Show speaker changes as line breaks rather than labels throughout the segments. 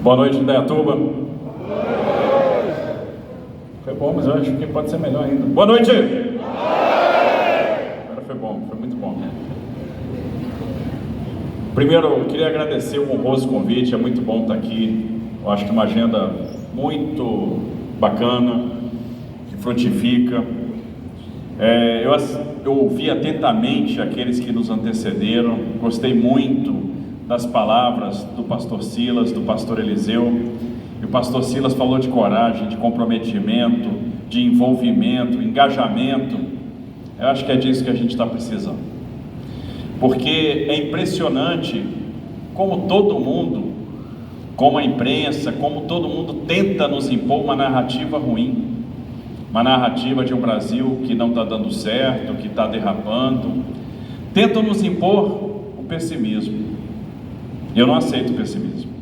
Boa noite, Indaiatuba. Foi bom, mas eu acho que pode ser melhor ainda. Boa noite! Agora foi bom, foi muito bom. Primeiro, eu queria agradecer o honroso convite, é muito bom estar aqui. Eu acho que uma agenda muito bacana, que frutifica. Eu ouvi atentamente aqueles que nos antecederam, gostei muito das palavras do pastor Silas, do pastor Eliseu. E o pastor Silas falou de coragem, de comprometimento, de envolvimento, engajamento. Eu acho que é disso que a gente está precisando, porque é impressionante como todo mundo, como a imprensa, como todo mundo tenta nos impor uma narrativa ruim, uma narrativa de um Brasil que não está dando certo, que está derrapando. Tentam nos impor o pessimismo. Eu não aceito o pessimismo.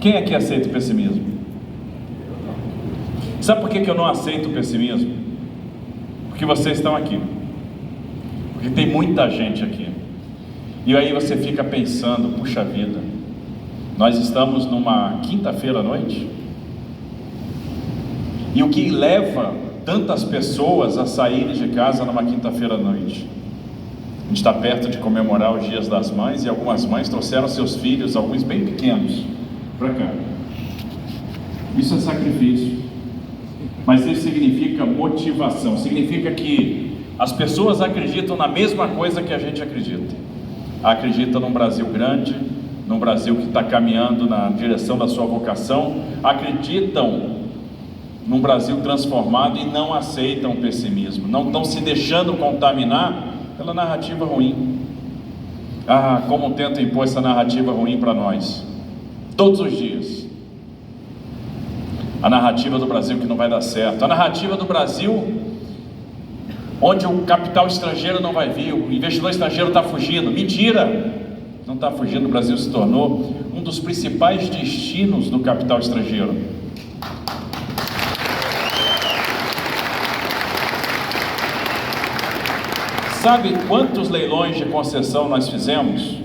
Quem é que aceita o pessimismo? Sabe por que eu não aceito o pessimismo? Porque vocês estão aqui, porque tem muita gente aqui, e aí você fica pensando, puxa vida, nós estamos numa quinta-feira à noite, e o que leva tantas pessoas a saírem de casa numa quinta-feira à noite? A gente está perto de comemorar os Dias das Mães, e algumas mães trouxeram seus filhos, alguns bem pequenos, para cá. Isso é sacrifício, mas isso significa motivação, significa que as pessoas acreditam na mesma coisa que a gente acredita. Acreditam num Brasil grande, num Brasil que está caminhando na direção da sua vocação, acreditam num Brasil transformado e não aceitam o pessimismo, não estão se deixando contaminar pela narrativa ruim. Como tentam impor essa narrativa ruim para nós, todos os dias. A narrativa do Brasil que não vai dar certo, a narrativa do Brasil onde o capital estrangeiro não vai vir, o investidor estrangeiro está fugindo. Mentira! Não está fugindo, o Brasil se tornou um dos principais destinos do capital estrangeiro. Sabe quantos leilões de concessão nós fizemos?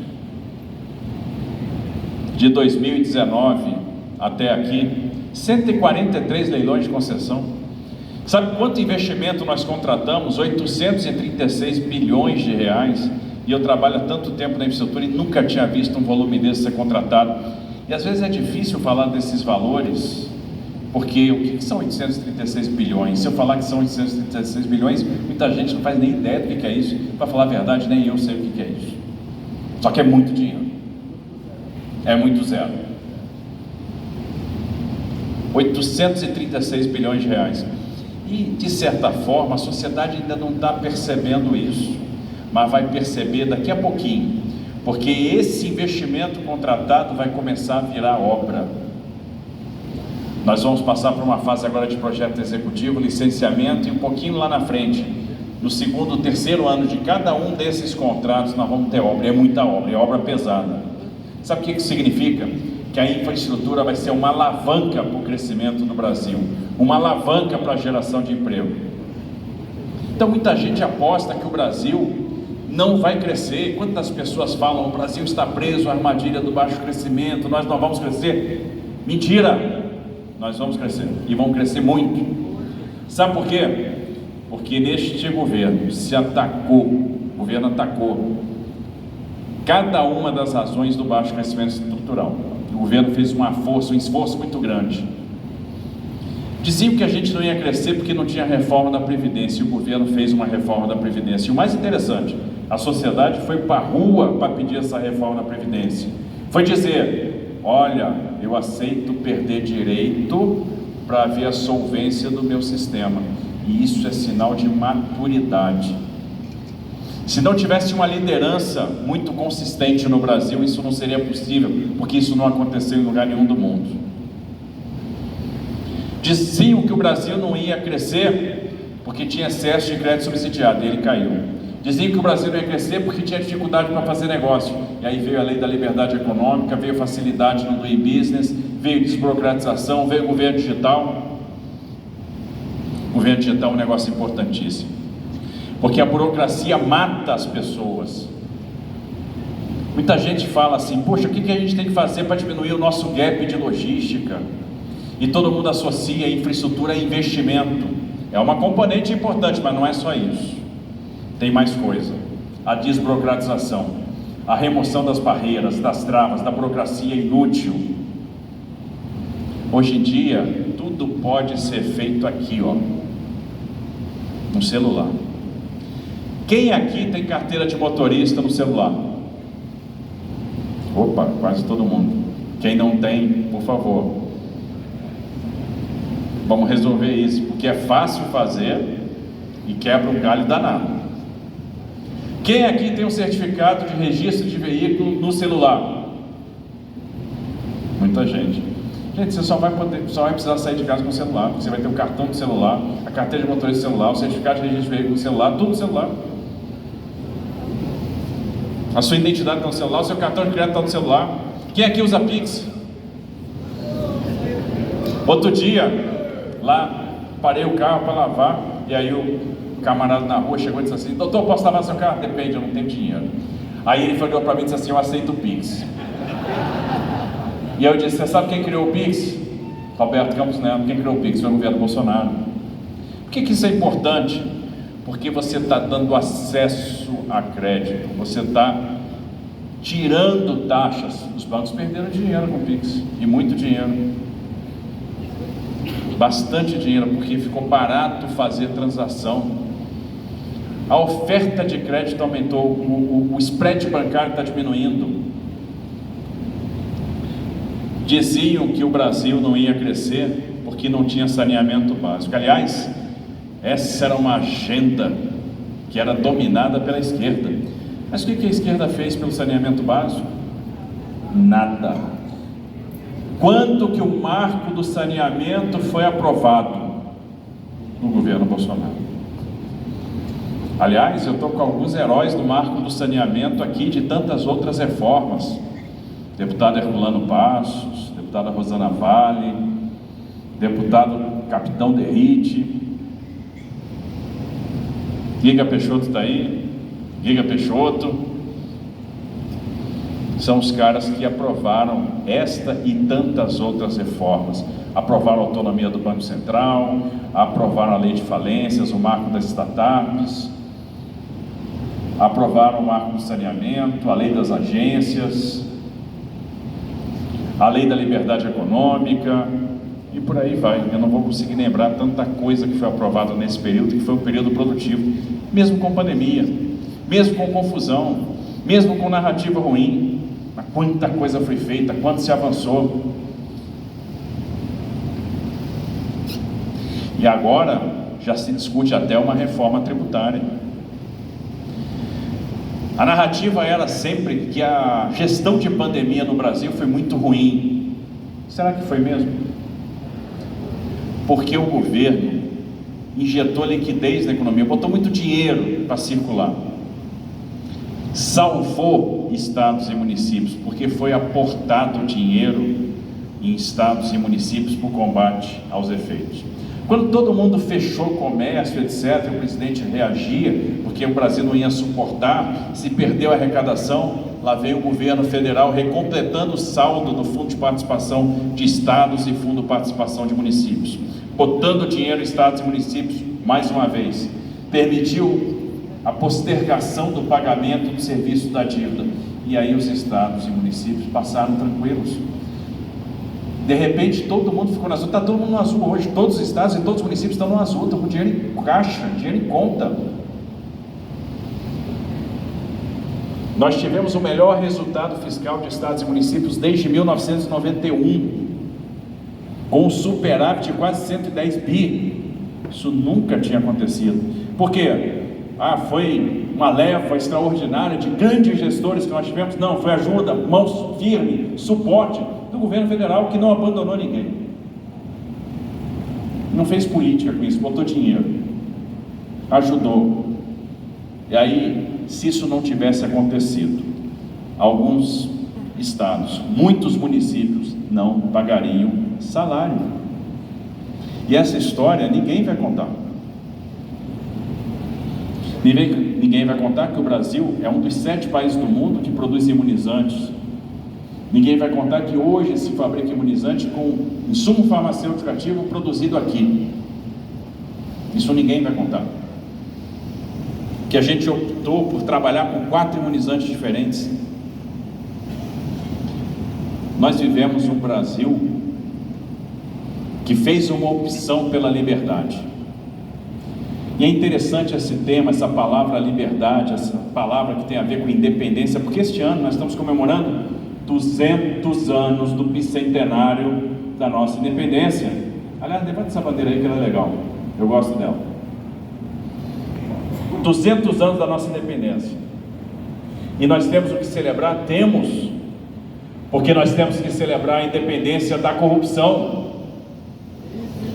De 2019 até aqui, 143 leilões de concessão. Sabe quanto investimento nós contratamos? 836 bilhões de reais. E eu trabalho há tanto tempo na infraestrutura e nunca tinha visto um volume desse ser contratado. E às vezes é difícil falar desses valores, porque o que são 836 bilhões? Se eu falar que são 836 bilhões, muita gente não faz nem ideia do que é isso. Para falar a verdade, nem eu sei o que é isso. Só que é muito dinheiro. É muito zero. 836 bilhões de reais. E, de certa forma, a sociedade ainda não está percebendo isso, mas vai perceber daqui a pouquinho, porque esse investimento contratado vai começar a virar obra. Nós vamos passar por uma fase agora de projeto executivo, licenciamento, e um pouquinho lá na frente, no segundo, terceiro ano de cada um desses contratos, nós vamos ter obra. É muita obra, é obra pesada. Sabe o que isso significa? Que a infraestrutura vai ser uma alavanca para o crescimento do Brasil, uma alavanca para a geração de emprego. Então muita gente aposta que o Brasil não vai crescer. Quantas pessoas falam, o Brasil está preso à armadilha do baixo crescimento, nós não vamos crescer? Mentira! Nós vamos crescer, e vamos crescer muito. Sabe por quê? Porque neste governo se atacou, o governo atacou cada uma das razões do baixo crescimento estrutural. O governo fez um esforço muito grande. Diziam que a gente não ia crescer porque não tinha reforma da Previdência, e o governo fez uma reforma da Previdência. E o mais interessante, a sociedade foi para a rua para pedir essa reforma da Previdência. Foi dizer, olha, eu aceito perder direito para ver a solvência do meu sistema. E isso é sinal de maturidade. Se não tivesse uma liderança muito consistente no Brasil, isso não seria possível, porque isso não aconteceu em lugar nenhum do mundo. Diziam que o Brasil não ia crescer porque tinha excesso de crédito subsidiado, e ele caiu. Diziam que o Brasil não ia crescer porque tinha dificuldade para fazer negócio, e aí veio a lei da liberdade econômica, veio facilidade no doing business, veio desburocratização, veio o governo digital. O governo digital é um negócio importantíssimo, porque a burocracia mata as pessoas. Muita gente fala assim: poxa, o que a gente tem que fazer para diminuir o nosso gap de logística? E todo mundo associa infraestrutura a investimento. É uma componente importante, mas não é só isso. Tem mais coisa: a desburocratização, a remoção das barreiras, das travas, da burocracia inútil. Hoje em dia, tudo pode ser feito aqui, ó, no celular. Quem aqui tem carteira de motorista no celular? Opa, quase todo mundo. Quem não tem, por favor, vamos resolver isso, porque é fácil fazer e quebra um galho danado. Quem aqui tem um certificado de registro de veículo no celular? Muita gente. Gente, você só vai precisar sair de casa com o celular, porque você vai ter o cartão do celular, a carteira de motorista do celular, o certificado de registro de veículo no celular, tudo no celular. A sua identidade está no celular, o seu cartão de crédito está no celular. Quem aqui usa Pix? Outro dia, lá, parei o carro para lavar, e aí o camarada na rua chegou e disse assim: doutor, posso lavar seu carro? Depende, eu não tenho dinheiro. Aí ele falou para mim e disse assim: eu aceito o Pix. E eu disse: você sabe quem criou o Pix? Roberto Campos Neto. Quem criou o Pix foi o governo Bolsonaro. Por que isso é importante? Porque você está dando acesso a crédito, você está tirando taxas. Os bancos perderam dinheiro com o Pix, e muito dinheiro, bastante dinheiro, porque ficou barato fazer transação. A oferta de crédito aumentou, o spread bancário está diminuindo. Diziam que o Brasil não ia crescer porque não tinha saneamento básico. Aliás, essa era uma agenda que era dominada pela esquerda. Mas o que a esquerda fez pelo saneamento básico? Nada. Quando que o marco do saneamento foi aprovado? No governo Bolsonaro. Aliás, eu estou com alguns heróis do marco do saneamento aqui, de tantas outras reformas. Deputado Herculano Passos, deputada Rosana Vale, deputado Capitão Derrite. Giga Peixoto está aí. Giga Peixoto. São os caras que aprovaram esta e tantas outras reformas. Aprovaram a autonomia do Banco Central, aprovaram a lei de falências, o marco das startups, aprovaram o marco do saneamento, a lei das agências, a lei da liberdade econômica, e por aí vai. Eu não vou conseguir lembrar tanta coisa que foi aprovada nesse período, que foi um período produtivo, mesmo com pandemia, mesmo com confusão, mesmo com narrativa ruim. Mas quanta coisa foi feita, quanto se avançou. E agora já se discute até uma reforma tributária. A narrativa era sempre que a gestão de pandemia no Brasil foi muito ruim. Será que foi mesmo? Porque o governo injetou liquidez na economia, botou muito dinheiro para circular, salvou estados e municípios, porque foi aportado dinheiro em estados e municípios para o combate aos efeitos. Quando todo mundo fechou o comércio, etc., o presidente reagia, porque o Brasil não ia suportar, se perdeu a arrecadação, lá veio o governo federal recompletando o saldo do Fundo de Participação de Estados e Fundo de Participação de Municípios, botando dinheiro em estados e municípios mais uma vez, permitiu a postergação do pagamento do serviço da dívida, e aí os estados e municípios passaram tranquilos. De repente todo mundo ficou no azul. Está todo mundo no azul hoje, todos os estados e todos os municípios estão no azul, estão com dinheiro em caixa, dinheiro em conta. Nós tivemos o melhor resultado fiscal de estados e municípios desde 1991, com um superávit de quase 110 bi. Isso nunca tinha acontecido. Por quê? Foi uma leva extraordinária de grandes gestores que nós tivemos? Não, foi ajuda, mãos firme, suporte do governo federal, que não abandonou ninguém, não fez política com isso, botou dinheiro, ajudou. E aí, se isso não tivesse acontecido, alguns estados, muitos municípios não pagariam salário. E essa história ninguém vai contar. Ninguém vai contar que o Brasil é um dos 7 países do mundo que produz imunizantes. Ninguém vai contar que hoje se fabrica imunizante com insumo farmacêutico ativo produzido aqui. Isso ninguém vai contar. Que a gente optou por trabalhar com 4 imunizantes diferentes. Nós vivemos um Brasil que fez uma opção pela liberdade. E é interessante esse tema, essa palavra liberdade, essa palavra que tem a ver com independência, porque este ano nós estamos comemorando 200 anos do bicentenário da nossa independência. Aliás, levanta essa bandeira aí que ela é legal, eu gosto dela. 200 anos da nossa independência. E nós temos o que celebrar? Temos, porque nós temos que celebrar a independência da corrupção.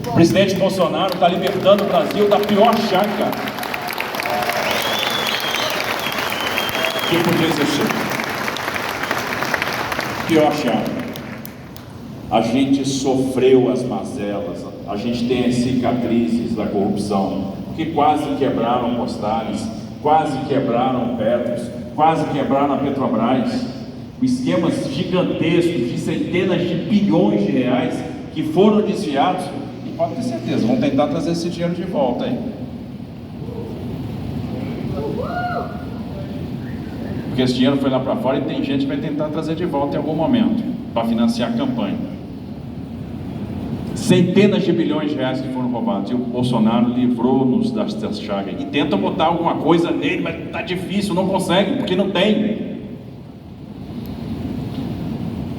O presidente Bolsonaro está libertando o Brasil da pior chaga que podia existir. Pior chaga. A gente sofreu as mazelas, a gente tem as cicatrizes da corrupção, porque quase quebraram Postales, quase quebraram Petros, quase quebraram a Petrobras. Esquemas gigantescos de centenas de bilhões de reais que foram desviados. Pode ter certeza, vão tentar trazer esse dinheiro de volta, hein? Porque esse dinheiro foi lá para fora e tem gente que vai tentar trazer de volta em algum momento, para financiar a campanha. Centenas de bilhões de reais que foram roubados, e o Bolsonaro livrou-nos das chagas. E tenta botar alguma coisa nele, mas está difícil, não consegue, porque não tem.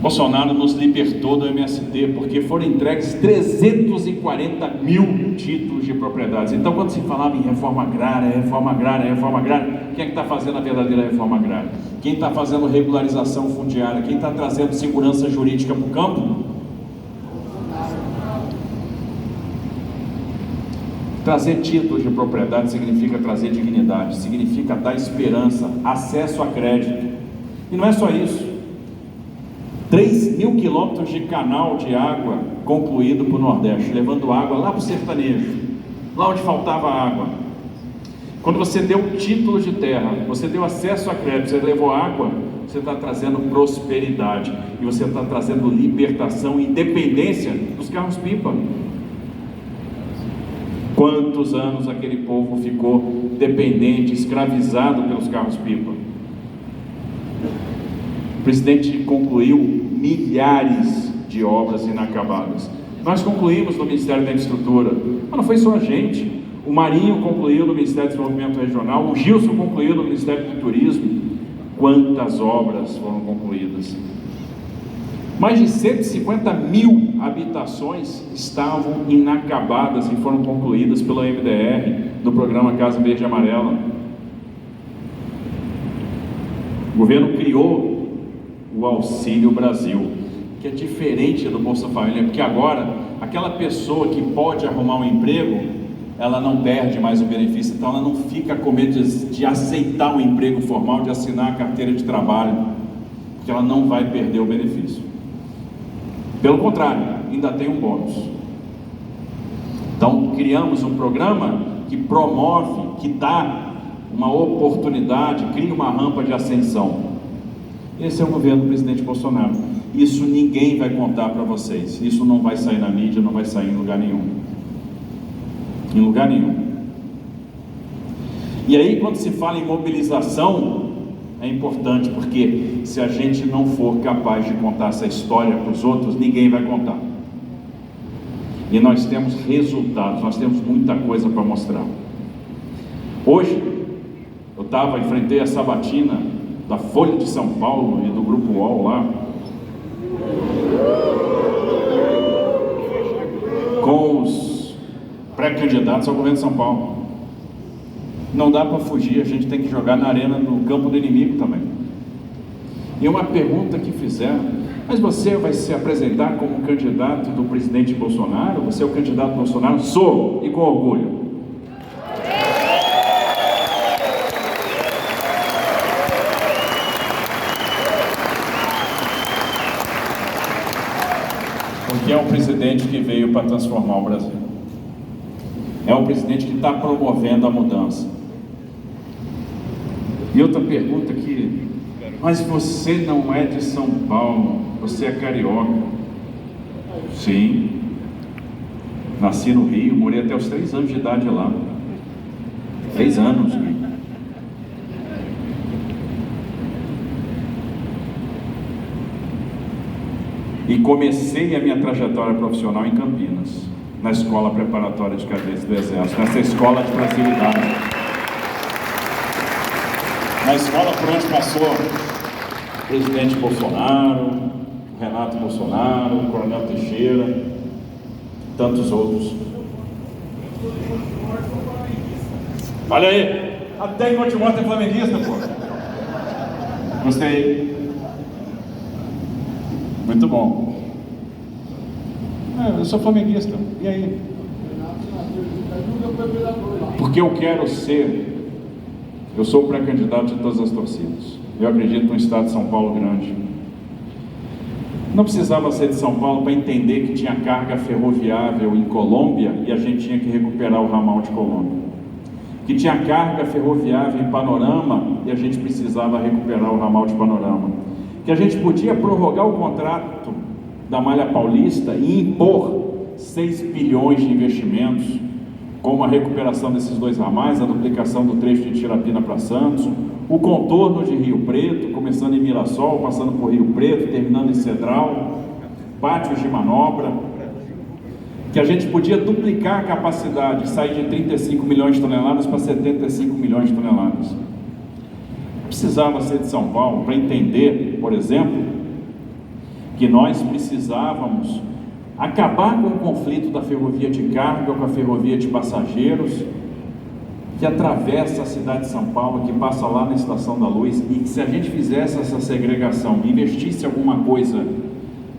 Bolsonaro nos libertou do MST, porque foram entregues 340 mil títulos de propriedades. Então, quando se falava em reforma agrária, quem é que está fazendo a verdadeira reforma agrária? Quem está fazendo regularização fundiária? Quem está trazendo segurança jurídica para o campo? Trazer títulos de propriedade significa trazer dignidade, significa dar esperança, acesso a crédito. E não é só isso. 3.000 quilômetros de canal de água concluído para o Nordeste, levando água lá para o sertanejo, lá onde faltava água. Quando você deu título de terra, você deu acesso a crédito, você levou água, você está trazendo prosperidade, e você está trazendo libertação e independência dos carros-pipa. Quantos anos aquele povo ficou dependente, escravizado pelos carros-pipa? O presidente concluiu milhares de obras inacabadas. Nós concluímos no Ministério da Infraestrutura, mas não foi só a gente. O Marinho concluiu no Ministério do Desenvolvimento Regional, o Gilson concluiu no Ministério do Turismo. Quantas obras foram concluídas? Mais de 150 mil habitações estavam inacabadas e foram concluídas pela MDR, do programa Casa Verde e Amarela. O governo criou o Auxílio Brasil, que é diferente do Bolsa Família, porque agora aquela pessoa que pode arrumar um emprego, ela não perde mais o benefício, então ela não fica com medo de aceitar um emprego formal, de assinar a carteira de trabalho, porque ela não vai perder o benefício. Pelo contrário, ainda tem um bônus. Então criamos um programa que promove, que dá uma oportunidade, cria uma rampa de ascensão. Esse é o governo do presidente Bolsonaro. Isso ninguém vai contar para vocês. Isso não vai sair na mídia, não vai sair em lugar nenhum. Em lugar nenhum. E aí, quando se fala em mobilização, é importante, porque se a gente não for capaz de contar essa história para os outros, ninguém vai contar. E nós temos resultados, nós temos muita coisa para mostrar. Hoje, eu enfrentei a sabatina da Folha de São Paulo e do Grupo UOL lá, com os pré-candidatos ao governo de São Paulo. Não dá para fugir, a gente tem que jogar na arena, no campo do inimigo também. E uma pergunta que fizeram: mas você vai se apresentar como candidato do presidente Bolsonaro? Você é o candidato Bolsonaro? Sou, e com orgulho. Porque é um presidente que veio para transformar o Brasil. É um presidente que está promovendo a mudança. E outra pergunta aqui: mas você não é de São Paulo, você é carioca? Sim, nasci no Rio, morei até os 3 anos de idade lá. 3 anos, né? E comecei a minha trajetória profissional em Campinas, na Escola Preparatória de Cadetes do Exército, nessa escola de brasilidade. Na escola por onde passou o presidente Bolsonaro, Renato Bolsonaro, o Coronel Teixeira, tantos outros. Olha aí, até em Monte Morto é flamenguista, pô. Gostei. Muito bom. Eu sou flamenguista. E aí? Porque eu quero ser. Eu sou pré-candidato de todas as torcidas. Eu acredito no estado de São Paulo grande. Não precisava ser de São Paulo para entender que tinha carga ferroviável em Colômbia e a gente tinha que recuperar o ramal de Colômbia. Que tinha carga ferroviária em Panorama e a gente precisava recuperar o ramal de Panorama. Que a gente podia prorrogar o contrato da Malha Paulista e impor 6 bilhões de investimentos, como a recuperação desses 2 ramais, a duplicação do trecho de Tirapina para Santos, o contorno de Rio Preto, começando em Mirassol, passando por Rio Preto, terminando em Cedral, pátios de manobra, que a gente podia duplicar a capacidade, sair de 35 milhões de toneladas para 75 milhões de toneladas. Precisava ser de São Paulo para entender, por exemplo, que nós precisávamos acabar com o conflito da ferrovia de carga com a ferrovia de passageiros, que atravessa a cidade de São Paulo, que passa lá na Estação da Luz, e que se a gente fizesse essa segregação, investisse alguma coisa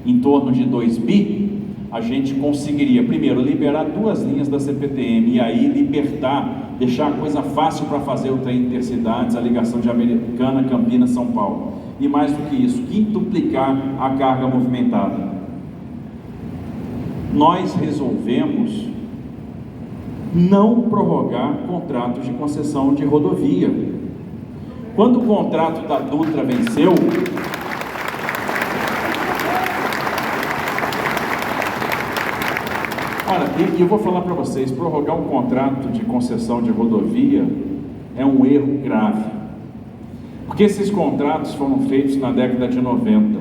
em torno de 2 bi, a gente conseguiria, primeiro, liberar 2 linhas da CPTM, e aí libertar, deixar a coisa fácil para fazer o trem intercidades, a ligação de Americana, Campinas, São Paulo. E mais do que isso, quintuplicar a carga movimentada. Nós resolvemos não prorrogar contratos de concessão de rodovia. Quando o contrato da Dutra venceu, olha, e eu vou falar para vocês, prorrogar um contrato de concessão de rodovia é um erro grave, porque esses contratos foram feitos na década de 90,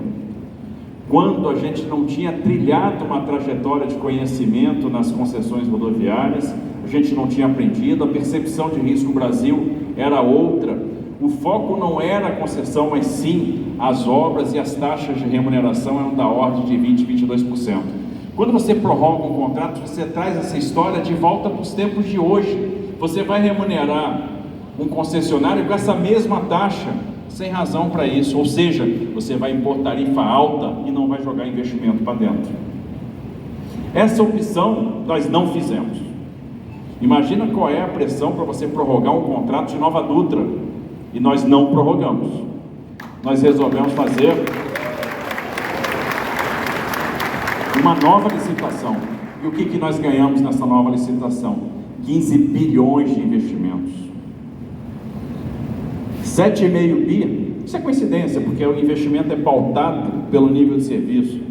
quando a gente não tinha trilhado uma trajetória de conhecimento nas concessões rodoviárias, a gente não tinha aprendido, a percepção de risco no Brasil era outra, o foco não era a concessão, mas sim as obras, e as taxas de remuneração eram da ordem de 20%, 22%. Quando você prorroga um contrato, você traz essa história de volta para os tempos de hoje. Você vai remunerar um concessionário com essa mesma taxa, sem razão para isso, ou seja, você vai impor tarifa alta e não vai jogar investimento para dentro. Essa opção nós não fizemos. Imagina qual é a pressão para você prorrogar um contrato de Nova Dutra, e nós não prorrogamos. Nós resolvemos fazer uma nova licitação. E o que nós ganhamos nessa nova licitação? 15 bilhões de investimentos. 7,5 bi, isso é coincidência, porque o investimento é pautado pelo nível de serviço.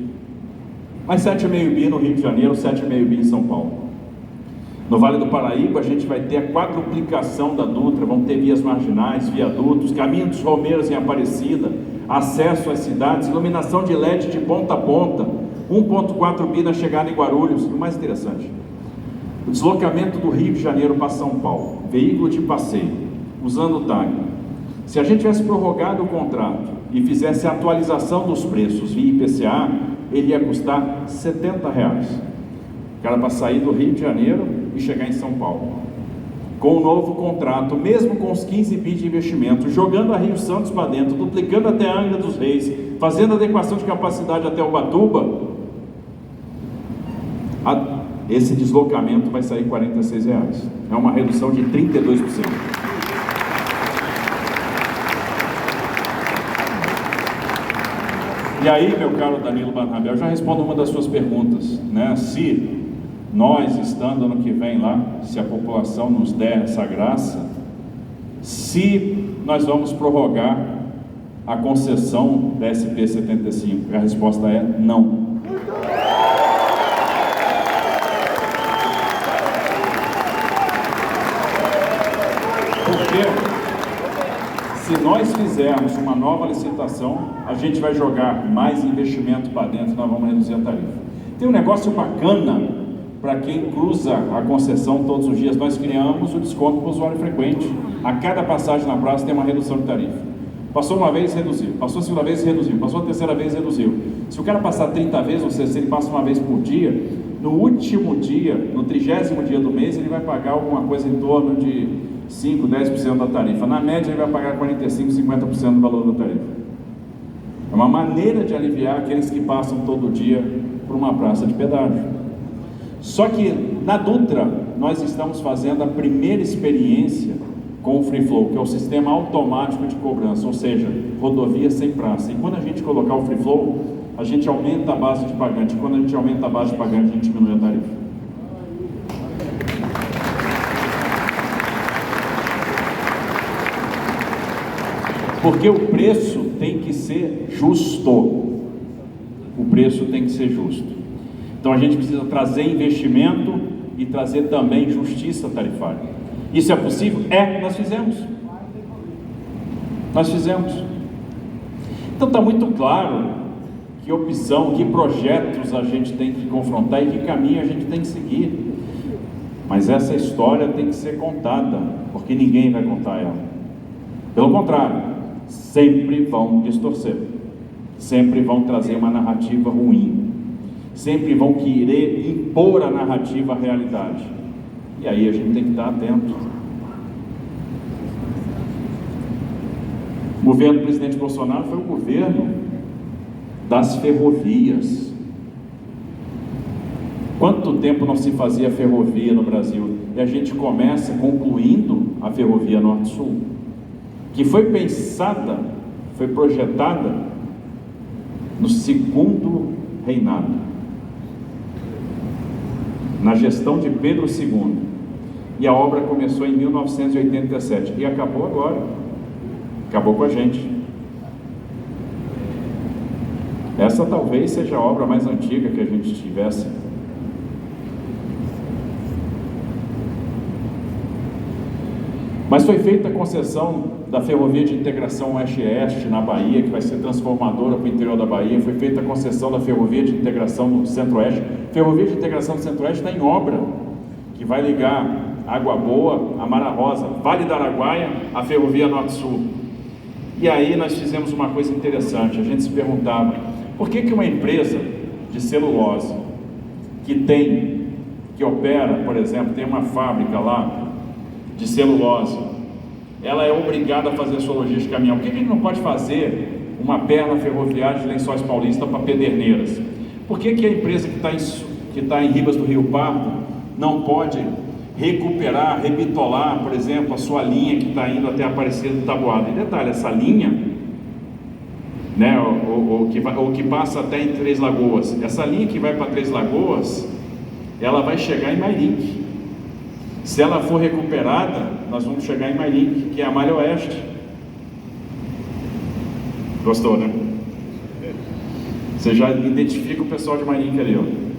Mas 7,5 bi no Rio de Janeiro, 7,5 bi em São Paulo. No Vale do Paraíba, a gente vai ter a quadruplicação da Dutra, vão ter vias marginais, viadutos, caminho dos Romeiros em Aparecida, acesso às cidades, iluminação de LED de ponta a ponta, 1,4 bi na chegada em Guarulhos. O mais interessante, o deslocamento do Rio de Janeiro para São Paulo, veículo de passeio, usando o TAG. Se a gente tivesse prorrogado o contrato e fizesse a atualização dos preços via IPCA, ele ia custar R$70. O cara para sair do Rio de Janeiro e chegar em São Paulo. Com o novo contrato, mesmo com os 15 bi de investimento, jogando a Rio Santos para dentro, duplicando até a Angra dos Reis, fazendo adequação de capacidade até Ubatuba, esse deslocamento vai sair R$46. É uma redução de 32%. E aí, meu caro Danilo Barnabé, eu já respondo uma das suas perguntas, né? Se nós, estando ano que vem lá, se a população nos der essa graça, se nós vamos prorrogar a concessão da SP-75. A resposta é não. Porque se nós fizermos uma nova licitação, a gente vai jogar mais investimento para dentro e nós vamos reduzir a tarifa. Tem um negócio bacana para quem cruza a concessão todos os dias. Nós criamos o desconto para o usuário frequente. A cada passagem na praça tem uma redução de tarifa. Passou uma vez, reduziu. Passou a segunda vez, reduziu. Passou a terceira vez, reduziu. Se o cara passar 30 vezes, ou seja, se ele passa uma vez por dia, no último dia, no 30º dia do mês, ele vai pagar alguma coisa em torno de 5, 10% da tarifa. Na média, ele vai pagar 45, 50% do valor da tarifa. É uma maneira de aliviar aqueles que passam todo dia por uma praça de pedágio. Só que na Dutra, nós estamos fazendo a primeira experiência com o Free Flow, que é o sistema automático de cobrança, ou seja, rodovia sem praça. E quando a gente colocar o Free Flow, a gente aumenta a base de pagante. Quando a gente aumenta a base de pagante, a gente diminui a tarifa. Porque o preço tem que ser justo. O preço tem que ser justo. Então a gente precisa trazer investimento e trazer também justiça tarifária. Isso é possível? Nós fizemos. Nós fizemos. Então está muito claro que opção, que projetos a gente tem que confrontar e que caminho a gente tem que seguir. Mas essa história tem que ser contada, porque ninguém vai contar ela. Pelo contrário, sempre vão distorcer, sempre vão trazer uma narrativa ruim, sempre vão querer impor a narrativa à realidade. E aí a gente tem que estar atento. O governo do presidente Bolsonaro foi o governo das ferrovias. Quanto tempo não se fazia ferrovia no Brasil? E a gente começa concluindo a ferrovia Norte-Sul, que foi pensada, foi projetada no segundo reinado, na gestão de Pedro II. E a obra começou em 1987 e acabou agora. Acabou com a gente. Essa talvez seja a obra mais antiga que a gente tivesse. Mas foi feita a concessão da Ferrovia de Integração Oeste-Este na Bahia, que vai ser transformadora para o interior da Bahia. Foi feita a concessão da Ferrovia de Integração do Centro-Oeste. Ferrovia de Integração do Centro-Oeste está em obra, que vai ligar Água Boa a Mara Rosa, Vale do Araguaia, a Ferrovia Norte-Sul. E aí nós fizemos uma coisa interessante. A gente se perguntava, por que uma empresa de celulose que opera, por exemplo, tem uma fábrica lá de celulose, ela é obrigada a fazer a sua logística de caminhão? Por que a gente não pode fazer uma perna ferroviária de Lençóis Paulista para Pederneiras? Por que a empresa que está em Ribas do Rio Pardo não pode recuperar, rebitolar, por exemplo, a sua linha que está indo até Aparecida do Taboado? E detalhe, essa linha, né, o que passa até em Três Lagoas, essa linha que vai para Três Lagoas, ela vai chegar em Mairink. Se ela for recuperada, nós vamos chegar em Mairink, que é a Malha Oeste. Gostou, né? Você já identifica o pessoal de Mairink ali, ó.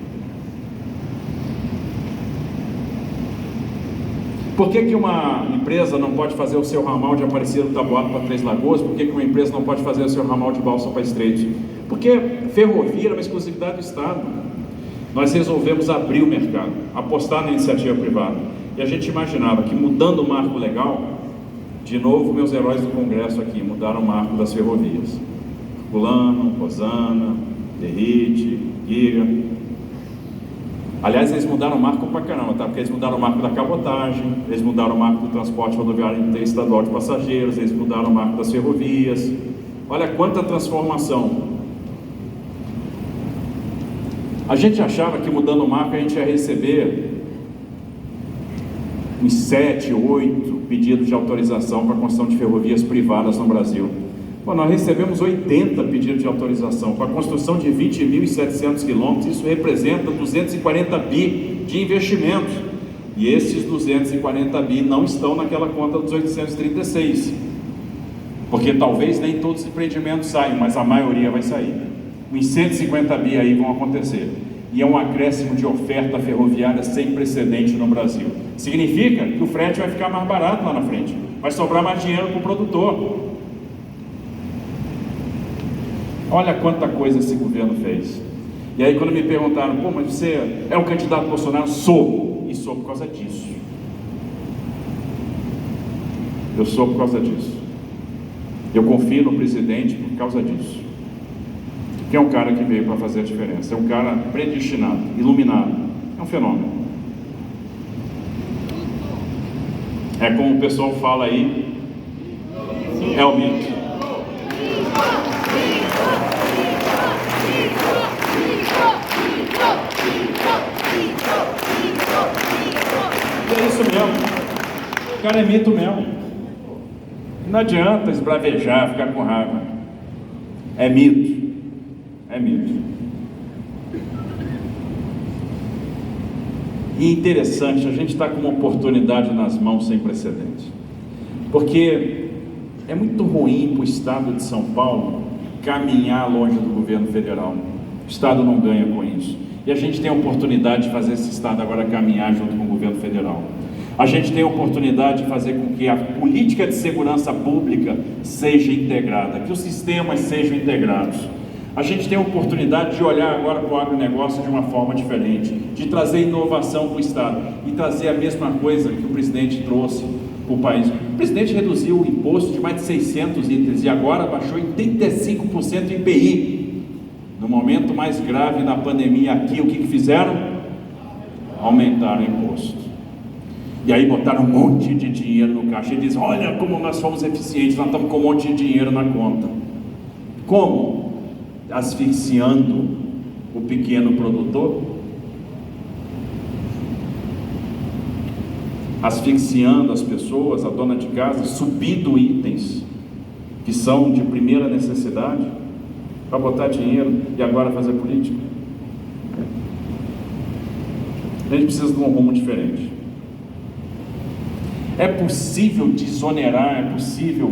Por que uma empresa não pode fazer o seu ramal de Aparecida do Taboado para Três Lagoas? Por que uma empresa não pode fazer o seu ramal de Balsa para Estreito? Porque ferrovia era uma exclusividade do Estado. Nós resolvemos abrir o mercado, apostar na iniciativa privada. E a gente imaginava que mudando o marco legal, de novo meus heróis do Congresso aqui mudaram o marco das ferrovias. Fulano, Rosana, Derrite, Giga. Aliás, eles mudaram o marco pra caramba, tá? Porque eles mudaram o marco da cabotagem, eles mudaram o marco do transporte rodoviário interestadual de passageiros, eles mudaram o marco das ferrovias. Olha quanta transformação. A gente achava que mudando o marco a gente ia receber uns 7, 8 pedidos de autorização para a construção de ferrovias privadas no Brasil. Bom, nós recebemos 80 pedidos de autorização para a construção de 20.700 quilômetros. Isso representa 240 bi de investimentos. E esses 240 bi não estão naquela conta dos 836, porque talvez nem todos os empreendimentos saiam, mas a maioria vai sair. Os 150 bi aí vão acontecer. E é um acréscimo de oferta ferroviária sem precedente no Brasil. Significa que o frete vai ficar mais barato lá na frente, vai sobrar mais dinheiro para o produtor. Olha quanta coisa esse governo fez. E aí quando me perguntaram, pô, mas você é o candidato Bolsonaro? Sou, e sou por causa disso. Eu sou por causa disso. Eu confio no presidente por causa disso. Que é um cara que veio para fazer a diferença, é um cara predestinado, iluminado, é um fenômeno. É como o pessoal fala aí, é o mito. E é isso mesmo, o cara é mito mesmo. Não adianta esbravejar, ficar com raiva. É mito. É mito. E interessante, a gente está com uma oportunidade nas mãos sem precedente, porque é muito ruim para o estado de São Paulo caminhar longe do governo federal. O estado não ganha com isso. E a gente tem a oportunidade de fazer esse estado agora caminhar junto com o governo federal. A gente tem a oportunidade de fazer com que a política de segurança pública seja integrada, que os sistemas sejam integrados. A gente tem a oportunidade de olhar agora para o agronegócio de uma forma diferente, de trazer inovação para o Estado e trazer a mesma coisa que o presidente trouxe para o país. O presidente reduziu o imposto de mais de 600 itens e agora baixou em 35% o IPI. No momento mais grave da pandemia aqui, o que fizeram? Aumentaram o imposto. E aí botaram um monte de dinheiro no caixa e dizem, olha como nós fomos eficientes, nós estamos com um monte de dinheiro na conta. Como? Asfixiando o pequeno produtor, asfixiando as pessoas, a dona de casa, subindo itens que são de primeira necessidade para botar dinheiro e agora fazer política. A gente precisa de um rumo diferente. É possível desonerar, é possível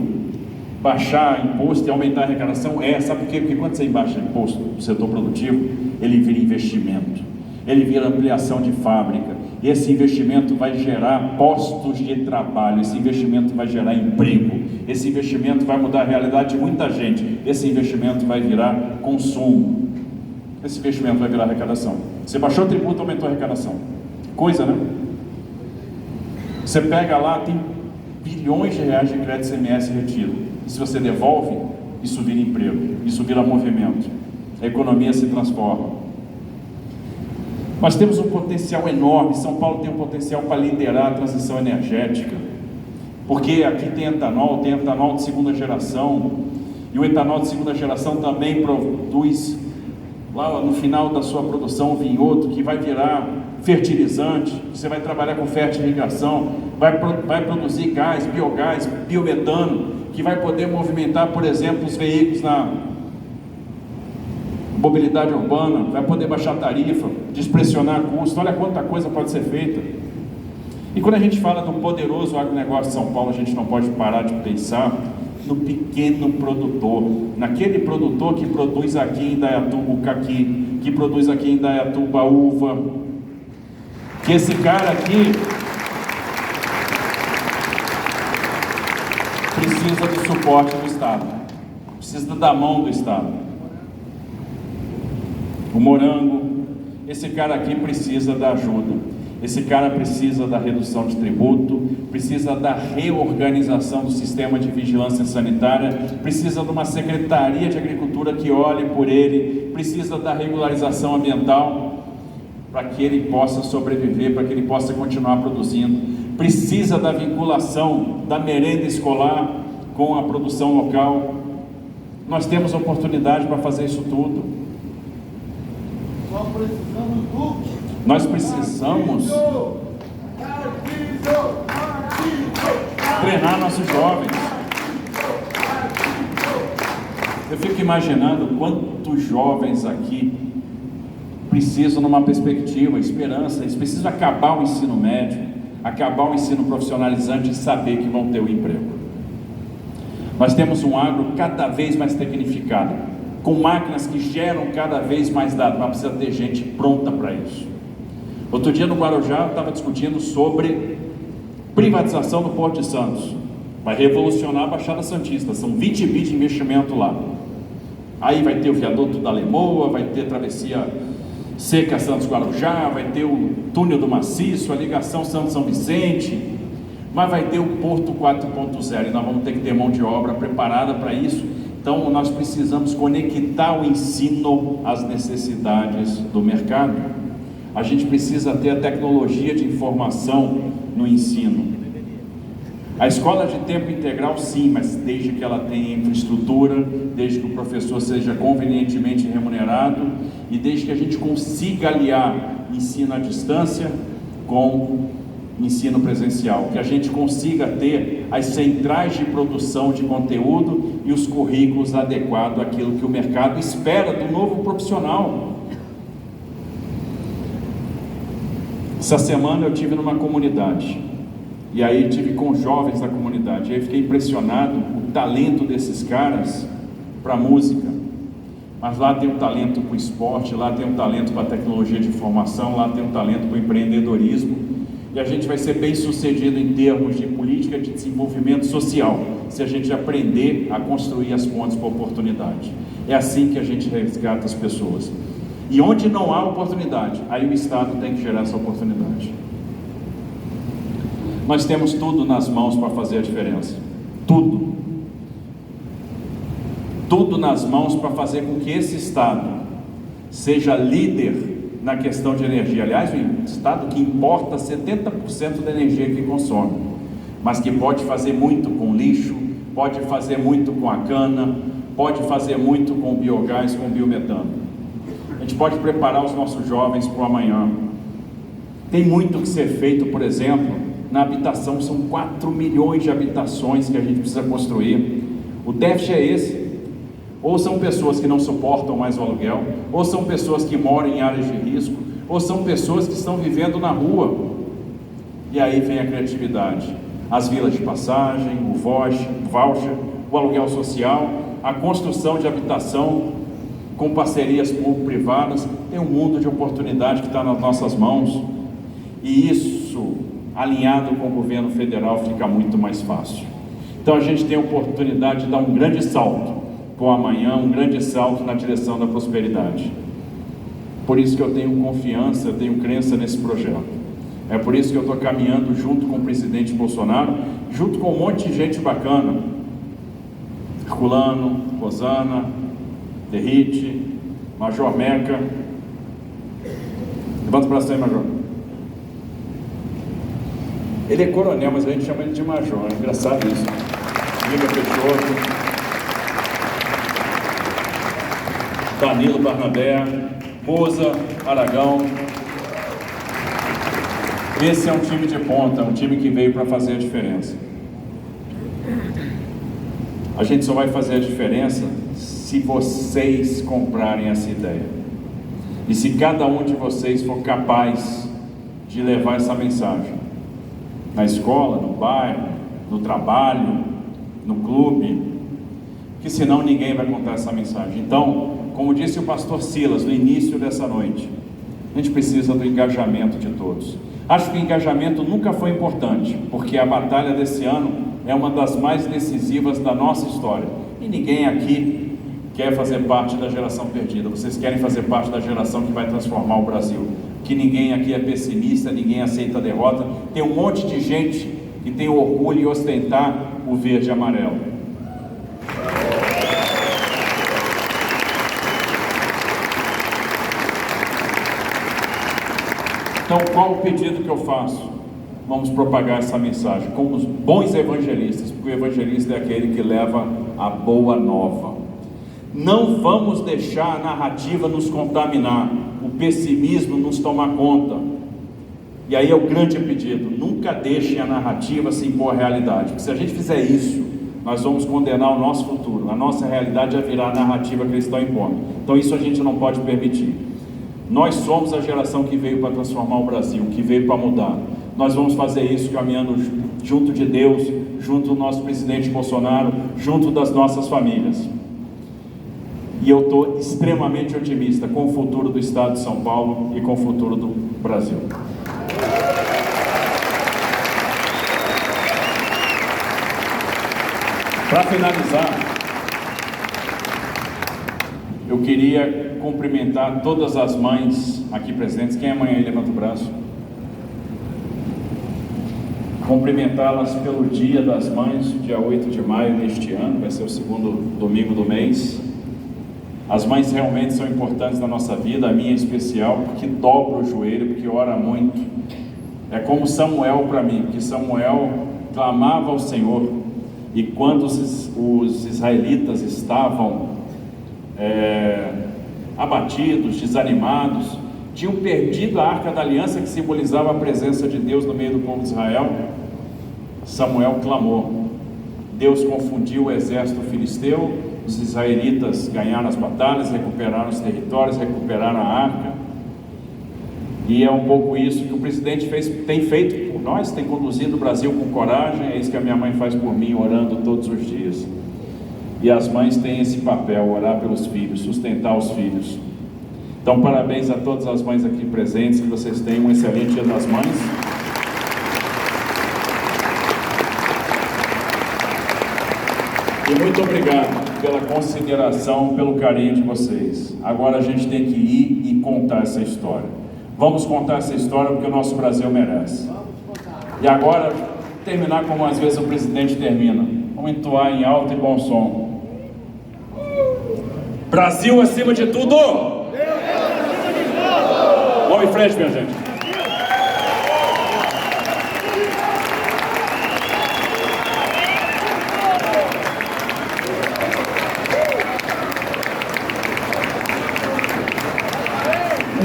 baixar imposto e aumentar a arrecadação? Sabe por quê? Porque quando você baixa imposto do setor produtivo, ele vira investimento, ele vira ampliação de fábrica, e esse investimento vai gerar postos de trabalho, esse investimento vai gerar emprego, esse investimento vai mudar a realidade de muita gente, esse investimento vai virar consumo, esse investimento vai virar arrecadação. Você baixou o tributo, aumentou a arrecadação. Coisa, né? Você pega lá, tem bilhões de reais de crédito ICMS retido. E se você devolve, isso vira emprego, isso vira movimento, a economia se transforma. Nós temos um potencial enorme, São Paulo tem um potencial para liderar a transição energética, porque aqui tem etanol de segunda geração, e o etanol de segunda geração também produz, lá no final da sua produção, vinhoto, que vai virar fertilizante, você vai trabalhar com fertirrigação, vai produzir gás, biometano, que vai poder movimentar, por exemplo, os veículos na mobilidade urbana, vai poder baixar tarifa, despressionar custo. Olha quanta coisa pode ser feita. E quando a gente fala do poderoso agronegócio de São Paulo, a gente não pode parar de pensar no pequeno produtor, naquele produtor que produz aqui em Indaiatuba o caqui, que produz aqui em Indaiatuba a uva, que esse cara aqui precisa do suporte do Estado, precisa da mão do Estado. O morango, esse cara aqui precisa da ajuda, esse cara precisa da redução de tributo, precisa da reorganização do sistema de vigilância sanitária, precisa de uma secretaria de agricultura que olhe por ele, precisa da regularização ambiental, para que ele possa sobreviver, para que ele possa continuar produzindo. Precisa da vinculação da merenda escolar com a produção local. Nós temos oportunidade para fazer isso tudo. Nós precisamos treinar nossos jovens. Eu fico imaginando quantos jovens aqui precisam, numa perspectiva, esperança, eles precisam acabar o ensino médio, acabar o ensino profissionalizante e saber que vão ter o emprego. Nós temos um agro cada vez mais tecnificado, com máquinas que geram cada vez mais dados, mas precisa ter gente pronta para isso. Outro dia no Guarujá eu estava discutindo sobre privatização do Porto de Santos. Vai revolucionar a Baixada Santista, são 20 bi de investimento lá. Aí vai ter o viaduto da Lemoa, vai ter travessia seca Santos-Guarujá, vai ter o túnel do Maciço, a ligação Santos-São Vicente, mas vai ter o Porto 4.0 e nós vamos ter que ter mão de obra preparada para isso. Então nós precisamos conectar o ensino às necessidades do mercado. A gente precisa ter a tecnologia de informação no ensino. A escola de tempo integral sim, mas desde que ela tenha infraestrutura, desde que o professor seja convenientemente remunerado e desde que a gente consiga aliar ensino à distância com ensino presencial, que a gente consiga ter as centrais de produção de conteúdo e os currículos adequados àquilo que o mercado espera do novo profissional. Essa semana eu estive numa comunidade, e aí estive com jovens da comunidade, e aí fiquei impressionado o talento desses caras para a música, mas lá tem um talento para o esporte, lá tem um talento para a tecnologia de informação, lá tem um talento para o empreendedorismo, e a gente vai ser bem sucedido em termos de política de desenvolvimento social, se a gente aprender a construir as pontes para a oportunidade. É assim que a gente resgata as pessoas. E onde não há oportunidade, aí o Estado tem que gerar essa oportunidade. Nós temos tudo nas mãos para fazer a diferença. Tudo. Tudo nas mãos para fazer com que esse Estado seja líder na questão de energia. Aliás, o Estado que importa 70% da energia que consome, mas que pode fazer muito com lixo, pode fazer muito com a cana, pode fazer muito com biogás, com biometano. A gente pode preparar os nossos jovens para o amanhã. Tem muito que ser feito, por exemplo, na habitação. São 4 milhões de habitações que a gente precisa construir. O déficit é esse. Ou são pessoas que não suportam mais o aluguel, ou são pessoas que moram em áreas de risco, ou são pessoas que estão vivendo na rua. E aí vem a criatividade. As vilas de passagem, o voucher, o aluguel social, a construção de habitação com parcerias público-privadas. Tem um mundo de oportunidade que está nas nossas mãos, e isso, alinhado com o governo federal, fica muito mais fácil. Então a gente tem a oportunidade de dar um grande salto para o amanhã, um grande salto na direção da prosperidade. Por isso que eu tenho confiança, eu tenho crença nesse projeto. É por isso que eu estou caminhando junto com o presidente Bolsonaro, junto com um monte de gente bacana. Herculano, Rosana, Derrite, Major Meca. Levanta o braço aí, Major. Ele é coronel, mas a gente chama ele de Major. É engraçado isso. Liga Peixoto, Danilo Barnabé, Rosa, Aragão. Esse é um time de ponta, um time que veio para fazer a diferença. A gente só vai fazer a diferença se vocês comprarem essa ideia. E se cada um de vocês for capaz de levar essa mensagem na escola, no bairro, no trabalho, no clube, que senão ninguém vai contar essa mensagem. Então, como disse o pastor Silas no início dessa noite, a gente precisa do engajamento de todos. Acho que o engajamento nunca foi importante, porque a batalha desse ano é uma das mais decisivas da nossa história. E ninguém aqui quer fazer parte da geração perdida. Vocês querem fazer parte da geração que vai transformar o Brasil. Que ninguém aqui é pessimista, ninguém aceita a derrota. Tem um monte de gente que tem o orgulho em ostentar o verde e amarelo. Então, qual o pedido que eu faço? Vamos propagar essa mensagem como os bons evangelistas, porque o evangelista é aquele que leva a boa nova. Não vamos deixar a narrativa nos contaminar, o pessimismo nos tomar conta. E aí é o grande pedido: nunca deixem a narrativa se impor à realidade, porque se a gente fizer isso, nós vamos condenar o nosso futuro, a nossa realidade a virar a narrativa que eles estão impondo. Então isso a gente não pode permitir. Nós somos a geração que veio para transformar o Brasil, que veio para mudar. Nós vamos fazer isso caminhando junto de Deus, junto do nosso presidente Bolsonaro, junto das nossas famílias. E eu estou extremamente otimista com o futuro do Estado de São Paulo e com o futuro do Brasil. Para finalizar, eu queria cumprimentar todas as mães aqui presentes. Quem é mãe aí? Levanta o braço. Cumprimentá-las pelo Dia das Mães, dia 8 de maio deste ano, vai ser o segundo domingo do mês. As mães realmente são importantes na nossa vida, a minha em especial, porque dobra o joelho, porque ora muito. É como Samuel para mim, porque Samuel clamava ao Senhor, e quando os israelitas estavam abatidos, desanimados, tinham perdido a Arca da Aliança, que simbolizava a presença de Deus no meio do povo de Israel, Samuel clamou. Deus confundiu o exército filisteu, os israelitas ganharam as batalhas, recuperaram os territórios, recuperaram a arca. E é um pouco isso que o presidente tem feito por nós, tem conduzido o Brasil com coragem. É isso que a minha mãe faz por mim, orando todos os dias. E as mães têm esse papel, orar pelos filhos, sustentar os filhos. Então, parabéns a todas as mães aqui presentes, que vocês tenham um excelente Dia das Mães. E muito obrigado pela consideração, pelo carinho de vocês. Agora a gente tem que ir e contar essa história. Vamos contar essa história porque o nosso Brasil merece. E agora, terminar como às vezes o presidente termina. Vamos entoar em alto e bom som. Brasil acima de tudo! Vamos em frente, minha gente.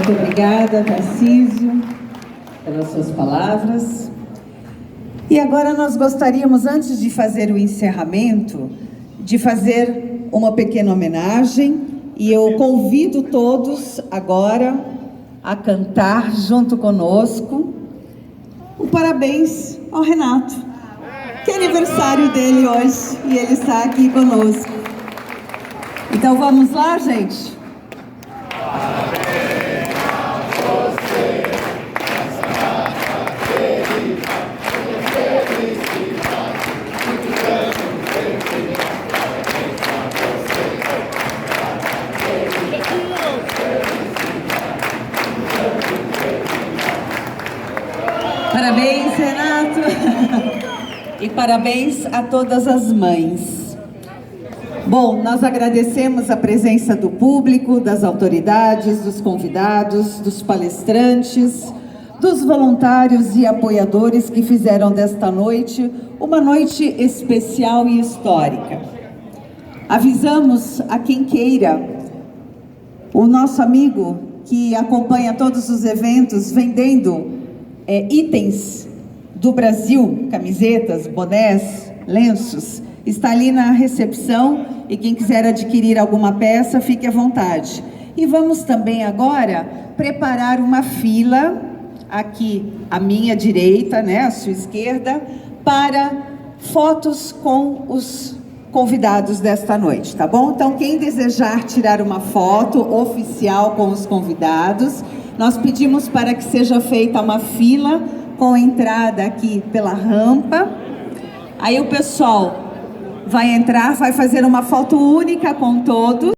Muito obrigada, Tarcísio, pelas suas palavras. E agora nós gostaríamos, antes de fazer o encerramento, de fazer uma pequena homenagem, e eu convido todos agora a cantar junto conosco o parabéns ao Renato, que é aniversário dele hoje, e ele está aqui conosco. Então vamos lá, gente? Parabéns, Renato, e parabéns a todas as mães. Bom, nós agradecemos a presença do público, das autoridades, dos convidados, dos palestrantes, dos voluntários e apoiadores que fizeram desta noite uma noite especial e histórica. Avisamos a quem queira, o nosso amigo que acompanha todos os eventos vendendo itens do Brasil, camisetas, bonés, lenços, está ali na recepção, e quem quiser adquirir alguma peça, fique à vontade. E vamos também agora preparar uma fila, aqui à minha direita, né, à sua esquerda, para fotos com os convidados desta noite, tá bom? Então, quem desejar tirar uma foto oficial com os convidados, nós pedimos para que seja feita uma fila com entrada aqui pela rampa. Aí o pessoal vai entrar, vai fazer uma foto única com todos.